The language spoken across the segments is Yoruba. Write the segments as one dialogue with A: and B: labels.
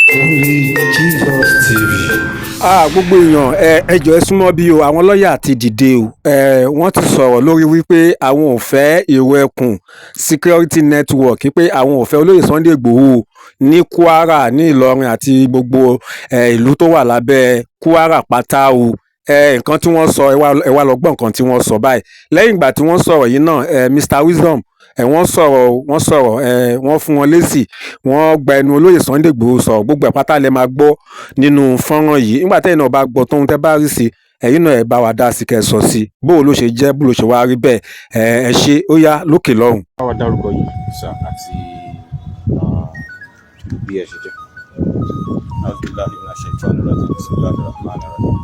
A: Only Jesus TV.
B: Gbogbo èèyàn ẹ jọ̀ọ́ ẹ súnmọ́ bí o, àwọn lọ́ọ̀yà ti dìde o. Wọ́n ti sọ̀rọ̀ lórí wípé àwọn ò fẹ́ èrò ẹkùn security network, pé àwọn ò fẹ́ olóyè Sunday Igboho ní Kwara, ní Ìlọrin àti gbogbo ìlú tó wà lábẹ́ Kwara pátá o. Nǹkan tí wọ́n sọ, ẹ wá lọ gbọ́ nǹkan tí wọ́n sọ báyìí. Lẹ́yìn ìgbà tí wọ́n sọ̀rọ̀ yìí náà, Mr Wisdom wọ́n sọ̀rọ̀ wọ́n fún wọn lésì, wọ́n gba ẹnu olóyè Sunday Igboho sọ̀rọ̀. Gbogbo ẹ̀ pátá lẹ máa gbọ́ nínú fọ́nrán yìí. Nígbà tẹ́yin náà bá gbọ́ tóhun tẹ́ bá rí sí, ẹ̀yin náà ẹ bá wa dá sí kẹ́ sọ sí bó ló ṣe jẹ́, bó ló ṣe wá rí bẹ́ẹ̀. Ẹ ṣe ó yá lókè lọ́hùn.
C: Báwa dárúkọ yìí sà àti bí ẹ ṣe jẹ́. Alhamdulilayi wa shaitan rajim bisimilahi rahman rahim.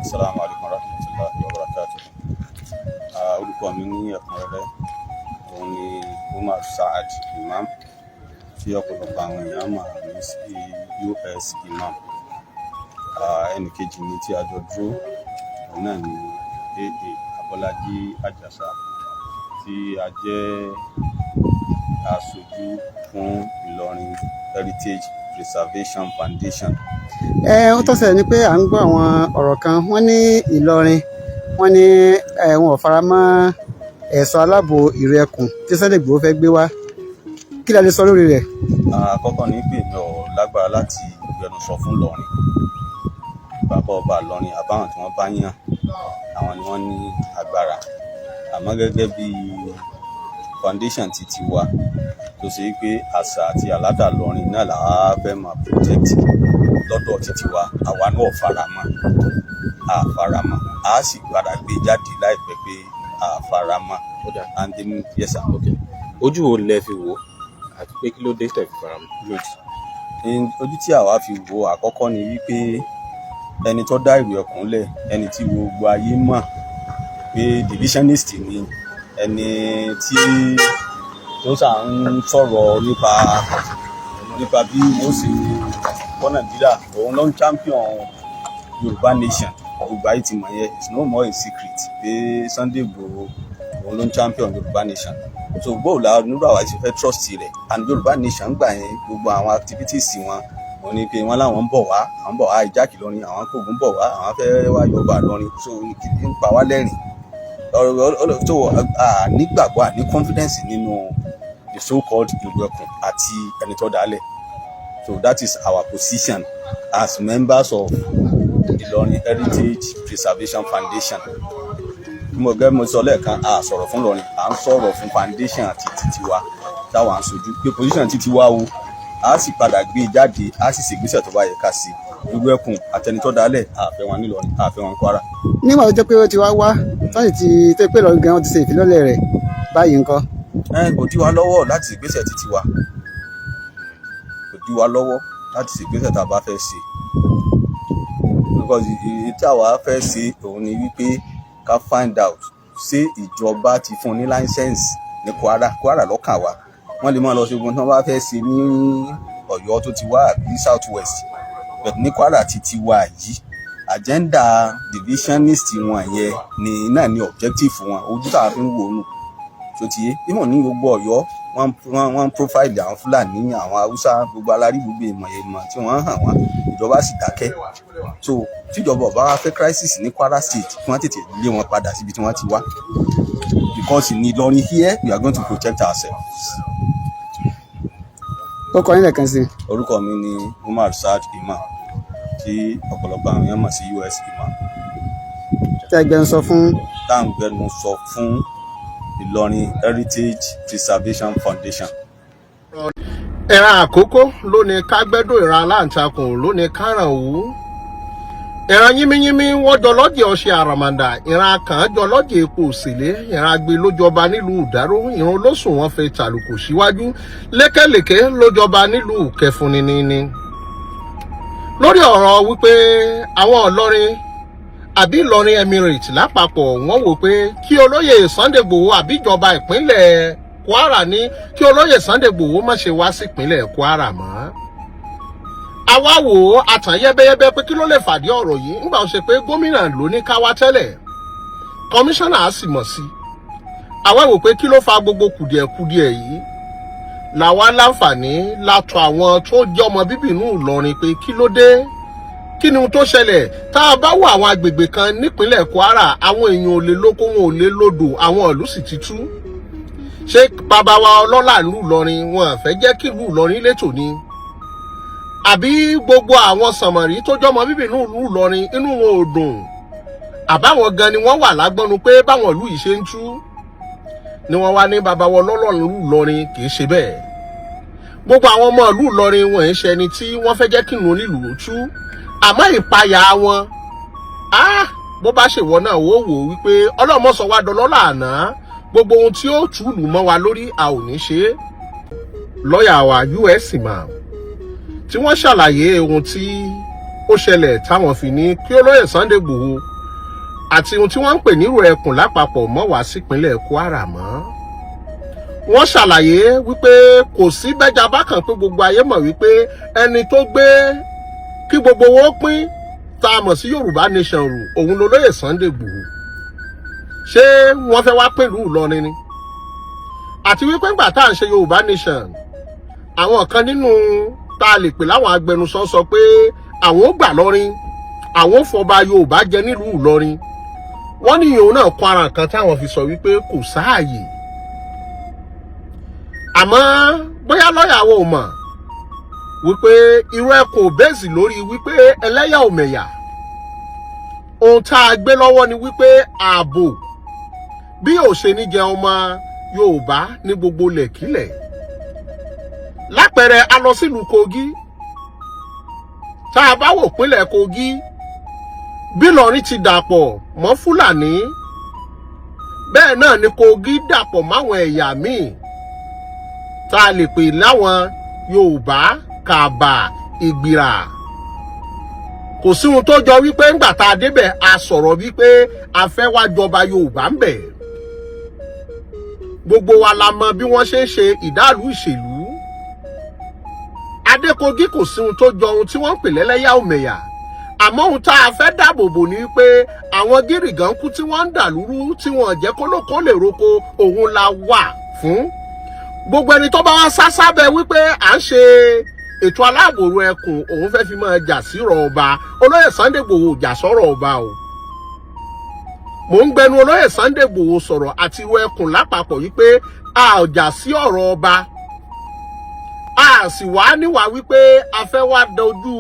C: Assalamu alaikum warahmatullahi wabarakatuh. Orúkọ mi ní ẹ̀kúnrẹ́rẹ́ òun ni Umar Saad Imam, tí ọ̀pọ̀lọpọ̀ àwọn èèyàn máa ní sí US Imam. Ẹnì kejì mi tí a jọ dúró òun náà ni AA Abọ́lájí Àjàsà, tí a jẹ́ aṣojú fún Ìlọrin Heritage Preservation Foundation.
D: Ó tó ṣẹlẹ̀ ni pé à ń gbọ́ àwọn ọ̀rọ̀ kan, wọ́n ní Ìlọrin, wọ́n ní wọn ò fara mọ́ ẹ̀ṣọ́ aláàbò ìrù ẹkùn tí Sunday Igboho fẹ́ gbé wá. Kí la lè sọ lórí rẹ̀?
C: Àkọ́kọ́ ni pé mi ò lágbára láti gbẹnusọ fún Ìlọrin. Bàbá ọba Ìlọrin àbáwọn tí wọ́n bá yàn, àwọn ni wọ́n ní agbára. Àmọ́ gẹ́gẹ́ bí foundation ti tiwa tó ṣe pé àṣà àti àládà Ìlọrin náà là á fẹ́ máa protect lọ́dọ̀ títí wa, àwa náà faramọ́, a sì padà gbé jáde láìpẹ́ pé faramọ́. And then yes sir.
E: Okay. Ojú wo lẹ fi wò àti pé kí ló dé tẹ́ fi faramọ́?
C: Ojú tí àwa fi wò àkọ́kọ́ ni wípé ẹni tó dá ìrù ẹkùn lẹ̀, ẹni tí gbogbo ayé mọ̀ pé divisionist ni, ẹni tí tó sà ń sọ̀rọ̀ nípa bí wọ́n ṣe kọ́ Nàìjíríà, òun ló ń champion Yorùbá nation. Yorùbá yìí ti mọ̀ yẹn, it's no more a secret pé Sunday Igboho òun ló ń champion Yorùbá nation. So bóòlù nígbà wá ti fẹ́ trust rẹ̀, and Yorùbá nation gbà yẹn gbogbo àwọn activities wọn wọ́n ní pé wọ́n láwọn ń bọ̀ wá ìjákì lọ́rin, àwọn kògùn bọ̀ wá, àwọn fẹ́ wá Yorùbá lọ́rin. So kìí ń pa wá lẹ́rìn. So nígbàgbọ́ àní confidence nínú the so-called ìlú ẹkùn àti ẹni tó dálẹ̀. So that is our position as members of Ìlọrin Heritage Preservation Foundation. Mo sọ lẹ́ẹ̀kan, a sọ̀rọ̀ fún Ìlọrin, à ń sọ̀rọ̀ fún foundation àti titiwa táwa ń sojú pé position titiwa o, a sì padà gbé jáde, a sì ṣègbésẹ̀ tó bá yẹ ká sí. Ìlú ẹkùn àtẹni tó dálẹ̀, àfẹ́ wọn nílọrin, àfẹ́ wọn Kwara.
D: Nígbà tó jẹ́ pé ó ti wá sọ́yìn tí tó pé Ìlọrin gan wọ́n ti ṣe ìfilọ́lẹ̀ rẹ̀ báyìí ńkọ́?
C: Kò dí wa lọ́wọ́ láti ṣègbésẹ̀ titiwa, kò dí wa lọ́wọ́ láti ṣègbésẹ̀ tá a bá fẹ́ ṣe. Because èyí tí àwa fẹ́ ṣe òun ni wípé ká find out ṣé ìjọba ti fún ní license ní Kwara lọ́kàn wa. Wọ́n lè máa lọ sí ogun tí wọ́n bá fẹ́ ṣe ní Ọ̀yọ́ tó ti wá àbí South West, but ní Kwara ti ti wá yìí, agenda divisionist wọn yẹn ni náà ni objective wọn, ojú tá a fi ń wò nù tó ti yé. Ìmọ̀ ní gbogbo Ọ̀yọ́ wọ́n profile àwọn Fúlàní, àwọn Haúsá, gbogbo alárí gbogbo ìmọ̀ tí wọ́n hàn wọ́n, ìjọba sì dákẹ́. So tíjọba ọba wa fẹ́ crisis ní Kwara State, kí wọ́n tètè lé wọn padà síbi tí wọ́n ti wá, because in Ìlọrin here we are going to protect ourselves.
D: Ó kọ yín lẹ́ẹ̀kan sí.
C: Orúkọ mi ni Umar Saad Imam, tí ọ̀pọ̀lọpọ̀ àwọn èèyàn mọ̀ sí US Imam.
D: Tá a gbẹnusọ fún
C: Ìlọrin Heritage Preservation Foundation.
F: Ìran àkókò ló ní ká gbẹ́dọ̀, ìran aláǹtakùn ló ní káràn òwú. Ìran yínmíyínmí wọ́n jọ lọ́jẹ̀ ọṣẹ àràmàǹdà, ìran akàn jọ lọ́jẹ̀ epo òsèlé, ìran agbe ló jọba nílùú Ìdáró, ìran olóṣùn wọn fẹ́ tàlùkù síwájú, lékèlékè ló jọba nílùú Kẹfúnníní. Lórí ọ̀rọ̀ wípé àwọn Ìlọrin àbí Ìlọrin Emirate lápapọ̀ wọ́n wò pé kí olóyè Sunday Igboho àbí ìjọba ìpínlẹ̀ Kwara ní kí olóyè Sunday Igboho má ṣe wá sí ìpínlẹ̀ Kwara mọ́. Àwa wò ó àtàn yẹ́bẹ́yẹ́bẹ́ pé kí ló lè fàdí ọ̀rọ̀ yìí nígbà ó ṣe pé gómìnà ló ní ká wá tẹ́lẹ̀, kọmíṣánná á sì mọ̀ sí. Àwa wò pé kí ló fa gbogbo kùdìẹ̀kudiẹ yìí. làwa láǹfààní látọ̀ àwọn tó jẹ́ ọmọ bíbí inú Ìlọrin pé kí ló dé, kí ni ohun tó ṣẹlẹ̀. Tá a bá wọ àwọn agbègbè kan nípínlẹ̀ Kwara, àwọn èèyàn ò lè lóko, wọn ò lè lódò, àwọn ìlú sì ti tú. Ṣé bàbá wa ọlọ́lá ìlú Ìlọrin wọn fẹ́ jẹ́ kí ìlú Ìlọrin létò ni? Àbí gbogbo àwọn sànmọ̀rí tó jẹ́ ọmọ bíbí inú ìlú Ìlọrin inú wọn ò dùn? Àbáwọn gan ni wọ́n wà lágbọ́nu pé báwọn ìlú yìí ṣe ń tú ni wọ́n wá ní bàbá wa ọlọ́lá ìlú Ìlọrin kì í ṣe bẹ́ẹ̀. Gbogbo àwọn ọmọ ìlú Ìlọrin wọn ń ṣe ẹni tí wọ́n fẹ́ jẹ́ kí ìlú onílùú tú, àmọ́ ìpayà wọn bó bá ṣèwọ náà wò wípé ọlọ́mọ sọ wá dọlọ́lá àná, gbogbo ohun tí ó túlù mọ́ wa lórí a ò ní ṣe. Lọ́yà wa US Imam tí wọ́n ṣàlàyé ohun tí ó ṣẹlẹ̀ táwọn fi ní kí olóyè Sunday Igboho àti ohun tí wọ́n ń pè nírò ẹkùn lápapọ̀ mọ́ wá sípínlẹ̀ Kwara mọ́. Wọ́n ṣàlàyé wípé kò sí bẹ́jà bákan pé gbogbo ayé mọ̀ wípé ẹni tó gbé kí gbogbo owó pín tá a mọ̀ sí Yorùbá Nation rù òun lolóyè Sunday Igboho. Ṣé wọ́n fẹ́ wá pẹ̀lú Ìlọrin ni? Àti wípé ńgbà tá à ń ṣe Yorùbá Nation, àwọn kan nínú tá a lè pè láwọn agbẹnusọ sọ pé àwọn ó gbà lọ́rin, àwọn ó fọba Yorùbá jẹ nílùú Ìlọrin. Wọ́n ní ìyóò náà kọ́ ara nǹkan táwọn fi sọ wípé kò sáàyè. Àmọ́ bóyá lọ́yà wo mọ̀ wípé irú ẹkùn bẹ́ẹ̀sì lórí wípé ẹlẹ́yà òmẹ̀yà. Ohun tá a gbé lọ́wọ́ ni wípé ààbò bí ò ṣe ní jẹ ọmọ Yorùbá ní gbogbo lẹ̀kílẹ̀. Lápẹẹrẹ a lọ sílùú Kogi, tá a bá wò pínlẹ̀ Kogi bí Ìlọrin ti dàpọ̀ mọ́ Fúlàní, bẹ́ẹ̀ náà ni Kogi dàpọ̀ máwọn ẹ̀yà míì tá a lè pè láwọn Yorùbá, Kàbà, Ìgbìrà. Kò sí ohun tó jọ wípé ńgbà tá a débẹ̀ a sọ̀rọ̀ wípé a fẹ́ wá jọba Yorùbá ń bẹ̀. Gbogbo wa la mọ bí wọ́n ṣe ń ṣe ìdálù ìṣèlú. Adékogi kò sí ohun tó jọ ohun tí wọ́n ń pè lẹ́lẹ́yà òmẹ̀yà. Àmọ́ ohun tá a fẹ́ dáàbò bò ní pé àwọn gírígàn kú tí wọ́n ń dàlúrú tí wọ́n jẹ́ kólókó lè roko òun la wà fún. Gbogbo ẹni tó bá wá sásábẹ́ wípé à ń ṣe ètò aláàbòrò ẹkùn òun fẹ́ fi máa jà sírọ̀ ọba, olóyè Sunday Igboho jà sọ́rọ̀ ọba o. Mò ń gbẹnu olóyè Sunday Igboho sọ̀rọ̀ àti ìwọ ẹkùn lápapọ̀ wípé a ò jà sí ọ̀rọ̀ ọba. A sì wá níwà wípé a fẹ́ wá dojú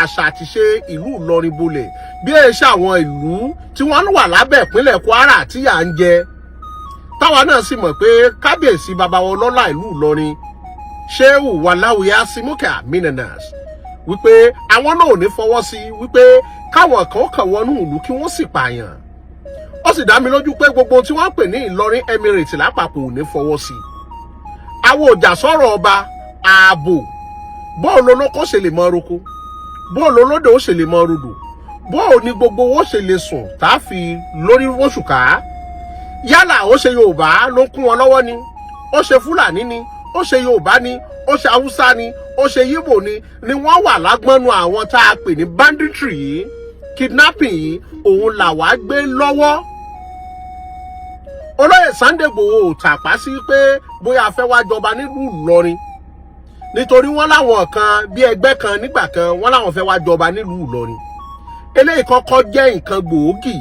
F: àṣà àti ṣe ìlú Ìlọrin bolẹ̀ bí ẹ ṣe àwọn ìlú tí wọ́n wà lábẹ́ ìpínlẹ̀ Kwara tí yà ń jẹ. Táwa náà sì mọ̀ pé kábíyèsí bàbá wa ọlọ́lá ìlú Ìlọrin Shehu Walawi Asimuka Minanas wípé àwọn náà ò ní fọwọ́ sí wípé káwọn kan kàn wọnú ìlú kí wọ́n sì pààyàn. Ó sì dá mi lójú pé gbogbo tí wọ́n ń pè ní Ìlọrin Emirate lápapọ̀ ò ní fọwọ́ sí. Àwọn òjà sọ̀rọ̀ ọba ààbò, bóòlù olóko ṣe lè mọ roko, bóòlù olódò ó ṣe lè mọ rodò, bóòlù ní gbogbo owó ṣe lè sùn tá a fi lórí oṣùká. Yálà ó ṣe Yorùbá ló ń kún wọn lọ́wọ́ ni, ó ṣe Fúlàní ni, ó ṣe Yorùbá ni, ó ṣe Haúsá ni, ó ṣe Yíbò ni wọ́n wà lágbọ́nú àwọn tá a pè ní banditry yìí, kidnapping yìí, òun làwa gbé lọ́wọ́. Olóyè Sunday Igboho ò tàpá sí pé bóyá a fẹ́ wá jọba nílùú Ìlọrin, nítorí wọ́n láwọn kan bí ẹgbẹ́ kan nígbà kan wọ́n láwọn fẹ́ wá jọba nílùú Ìlọrin. Eléyìí kọ́kọ́ jẹ́ nǹkan gbòógì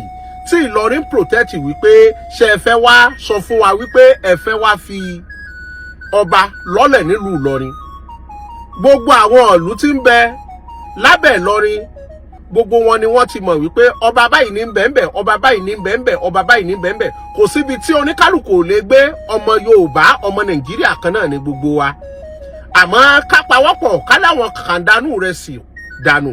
F: tí Ìlọrin protect wípé ṣe ẹ fẹ́ wá sọ fún wa wípé ẹ fẹ́ wá fi ọba lọ́lẹ̀ nílùú Ìlọrin. Gbogbo àwọn ìlú tí ń bẹ lábẹ́ Ìlọrin, gbogbo wọn ni wọ́n ti mọ̀ wípé ọba báyìí ní bẹ́ẹ̀nbẹ́, ọba báyìí ní bẹ́ẹ̀nbẹ́, ọba báyìí ní bẹ́ẹ̀nbẹ́. Kò síbi tí oníkálùkù ò lè gbé, ọmọ Yorùbá, ọmọ Nàìjíríà kan náà ni gbogbo wa. Àmọ́ ká pawọ́pọ̀ ká láwọn kàndánù rẹ̀ sì dànù.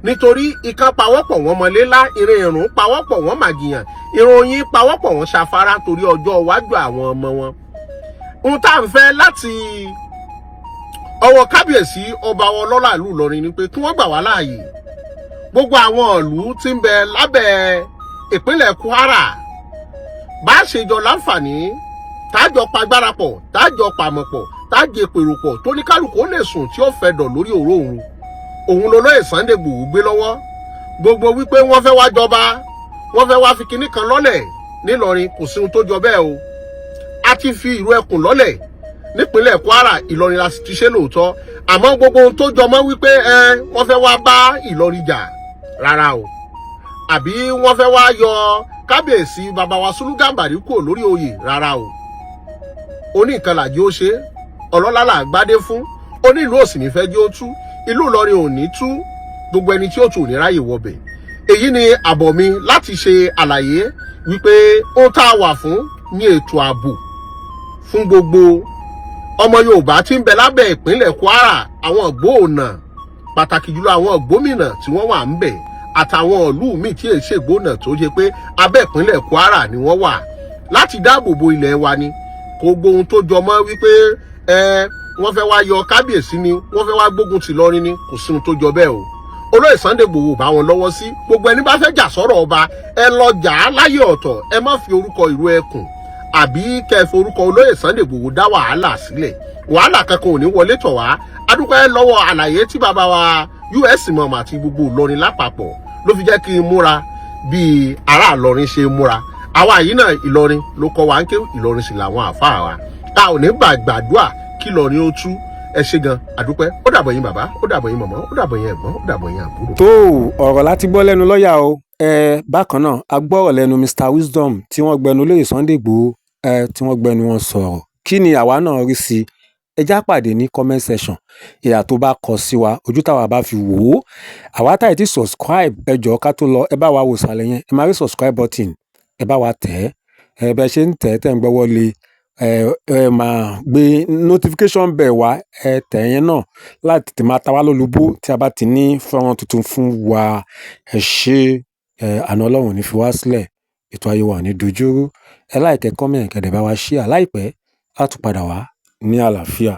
F: Nítorí ìkan pawọ́pọ̀ wọn mọ̀lélá, ìrìn ìrùn pawọ́pọ̀ wọn màgìyàn, ìròyìn pawọ́pọ̀ wọn ṣàfárá torí ọjọ́ iwájú àwọn ọmọ wọn. Ohun tá à ń fẹ́ láti ọwọ́ kábíyèsí ọba ọlọ́lá ìlú Ìlọrin ni pé kí wọ́n gbà wá láàyè. Gbogbo àwọn ìlú tí ń bẹ lábẹ́ ìpínlẹ̀ Kwara bá ṣe jọ láǹfààní tájọ pagbára pọ̀, tájọ pàmọ̀ pọ̀, tájẹ pèrò pọ̀ tó ní kálukú ó lè sùn tí ó fẹ́ dọ̀ lórí òró òun lolóyè Sunday Igboho gbé lọ́wọ́. Gbogbo wípé wọ́n fẹ́ wá jọba, wọ́n fẹ́ wá fi kinní kan lọ́lẹ̀ nílọrin, kò sí ohun tó jọ bẹ́ẹ̀ o. A ti fi ìlú ẹkùn lọ́lẹ̀ nípínlẹ̀ Kwara Ìlọrin la sì ti ṣe lóòótọ́ àmọ́ gbogbo ohun tó jọmọ́ wípé wọ́n fẹ́ wá bá Ìlọrin jà rárá o àbí wọ́n fẹ́ wá yọ kábíyèsí bàbá wa Sùlù Gàmbàrí kúrò lórí oyè rárá o oní nǹkan làjí ó ṣe ọlọ́lá là gbádé fún onílù òsì ní fẹ́ jẹ́ ó tú ìlú Ìlọrin ò ní tú gbogbo ẹni tí ó tù ní ráyè wọbẹ̀ èyí ni àbọ̀ mi láti ṣe àlàyé wípé ó tá a wà fún ní ètò ààbò fún gbogbo ọmọ Yorùbá tí ń bẹ lábẹ́ ìpínlẹ̀ Kwara àwọn ògbóònà pàtàkì jùlọ àwọn gómìnà tí wọ́n wà ń bẹ̀ àtàwọn ìlú míì tí èsè gbóònà tó jẹ́ pé abẹ́ ìpínlẹ̀ Kwara ni wọ́n wà láti dáàbò bo ilẹ̀ wa ni kò gbóhun tó jọmọ́ wípé wọ́n fẹ́ wá yọ kábíyèsí ni wọ́n fẹ́ wá gbógun ti Ìlọrin ni kò sí ohun tó jọ bẹ́ẹ̀ o olóyè Sunday Igboho bá wọn lọ́wọ́ sí gbogbo ẹni bá fẹ́ jà sọ́rọ̀ ọba ẹ lọ jà á láyé ọ̀tọ̀ ẹ má fi orúkọ ìlú ẹkùn àbí kẹfì orúkọ olóyè Sunday Igboho dá wàhálà sílẹ̀ wàhálà kankan ò ní wọlé tọ̀ wá adúpẹ́ lọ́wọ́ àlàyé tí bàbá wa US mọ̀mọ́ àti gbogbo Ìlọrin lápapọ̀ ló fi jẹ́ kí n múra bíi ará Ìlọrin ṣe múra àwa yìí náà Ìlọrin ló kọ́ wa ń ké Ìlọrin sì làwọn àfáà wa a ò ní gbàdúrà kí Ìlọrin ó tú ẹ ṣé gan àdúpẹ́ ó dàbọ̀ yín bàbá ó dàbọ̀ yín mọ̀mọ́ ó dàbọ̀ yín ẹ̀gbọ́n ó dàbọ̀ yín àbúrò.
B: tó ọ̀rọ̀ láti gbọ́ lẹ́nu lọ́ọ̀yà o bákan náà a gbọ́rọ̀ lẹ́nu Mr Wisdom tí wọ́n gbẹnu olóyè Sunday Igboho tí wọ́n gbẹnu wọn sọ̀rọ̀ kí ni àwa náà rí sí ẹ já pàdé ní comment section ìyà tó bá kọ sí wa ojú táwa bá fi wò ó àwa táyì tí subscribe ẹ jọ̀ọ́ ká tó lọ ẹ bá wa wò sàlẹ̀ yẹn ẹ máa rí subscribe button ẹ bá wa tẹ̀ ẹ bẹ ṣe ń tẹ̀ ń gbọ́wọ́ lé ẹ máa gbé notification bell wá ẹ tẹ̀ yẹn náà láti tètè máa ta wá lólobó tí a bá ti ní fọ́nrán tuntun fún wa ẹ ṣe àna Ọlọ́run ní fi wá sílẹ̀ ètò ayé wa ní dojúrú ẹ like comment kẹ̀dẹ̀ bá wa share láìpẹ́ á tún padà wá ní àlàáfíà.